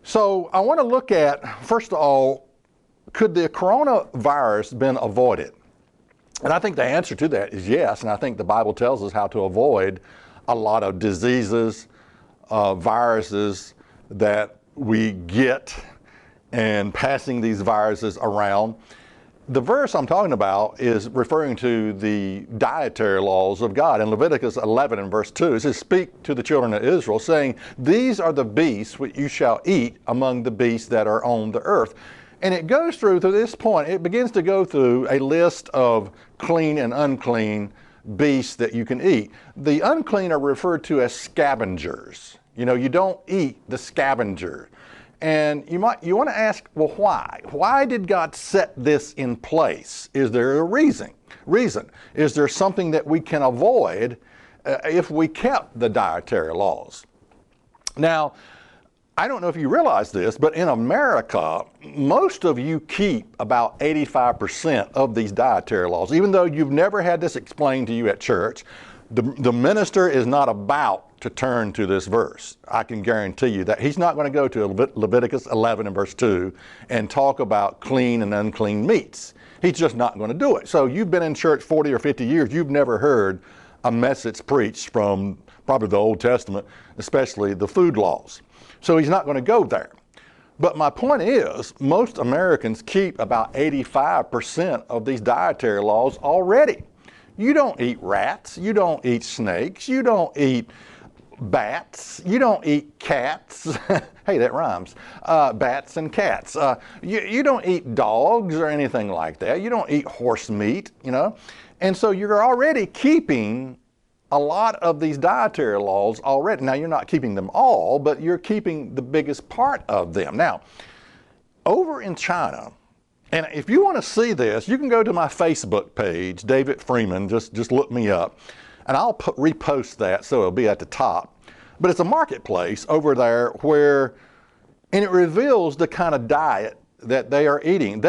So I want to look at, first of all, could the coronavirus been avoided? And I think the answer to that is yes, and I think the Bible tells us how to avoid a lot of diseases, viruses that we get and passing these viruses around. The verse I'm talking about is referring to the dietary laws of God. In Leviticus 11 and verse 2, it says, "Speak to the children of Israel, saying, These are the beasts which you shall eat among the beasts that are on the earth." And it goes through this point, it begins to go through a list of clean and unclean beasts that you can eat. The unclean are referred to as scavengers. You know, you don't eat the scavenger. And you want to ask, well, why? Why did God set this in place? Is there a reason? Is there something that we can avoid if we kept the dietary laws? Now, I don't know if you realize this, but in America, most of you keep about 85% of these dietary laws. Even though you've never had this explained to you at church, the minister is not about to turn to this verse. I can guarantee you that he's not going to go to Leviticus 11 and verse 2 and talk about clean and unclean meats. He's just not going to do it. So you've been in church 40 or 50 years, you've never heard a message preached from probably the Old Testament, especially the food laws. So he's not going to go there. But my point is, most Americans keep about 85% of these dietary laws already. You don't eat rats, you don't eat snakes, you don't eat bats, you don't eat cats. Hey, that rhymes. Bats and cats. You don't eat dogs or anything like that. You don't eat horse meat, you know. And so you're already keeping a lot of these dietary laws already. Now, you're not keeping them all, but you're keeping the biggest part of them. Now, over in China, and if you want to see this, you can go to my Facebook page, David Freeman, just look me up, and I'll repost that so it'll be at the top. But it's a marketplace over there and it reveals the kind of diet that they are eating.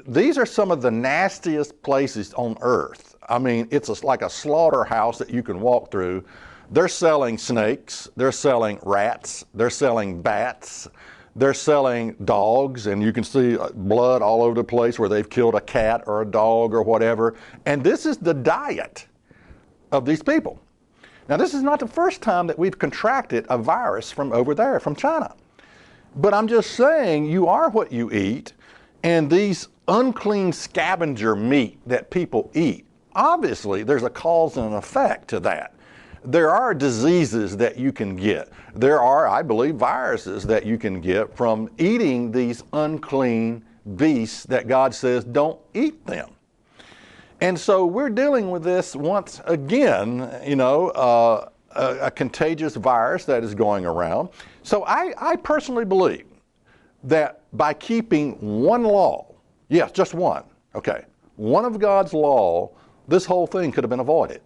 These are some of the nastiest places on earth. I mean, it's like a slaughterhouse that you can walk through. They're selling snakes, they're selling rats, they're selling bats, they're selling dogs, and you can see blood all over the place where they've killed a cat or a dog or whatever. And this is the diet of these people. Now, this is not the first time that we've contracted a virus from over there, from China. But I'm just saying, you are what you eat, and these unclean scavenger meat that people eat, obviously there's a cause and an effect to that. There are diseases that you can get. There are, I believe, viruses that you can get from eating these unclean beasts that God says don't eat them. And so we're dealing with this once again, you know, a contagious virus that is going around. So I personally believe that by keeping one law, yes, just one, okay, one of God's law, this whole thing could have been avoided.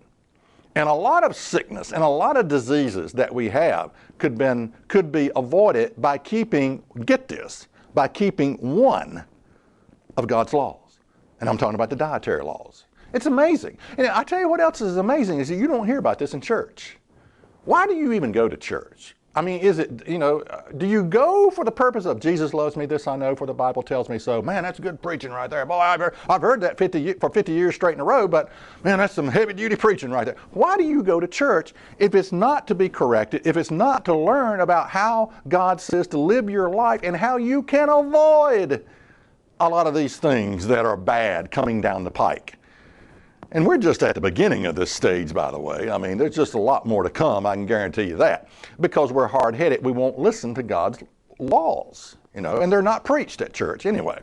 And a lot of sickness and a lot of diseases that we have could be avoided by keeping, get this, by keeping one of God's laws. And I'm talking about the dietary laws. It's amazing. And I tell you what else is amazing is that you don't hear about this in church. Why do you even go to church? I mean, is it, you know, do you go for the purpose of Jesus loves me, this I know, for the Bible tells me so? Man, that's good preaching right there. Boy, I've heard that for 50 years straight in a row, but man, that's some heavy-duty preaching right there. Why do you go to church if it's not to be corrected, if it's not to learn about how God says to live your life and how you can avoid a lot of these things that are bad coming down the pike? And we're just at the beginning of this stage, by the way. I mean, there's just a lot more to come, I can guarantee you that. Because we're hard-headed, we won't listen to God's laws, you know, and they're not preached at church anyway.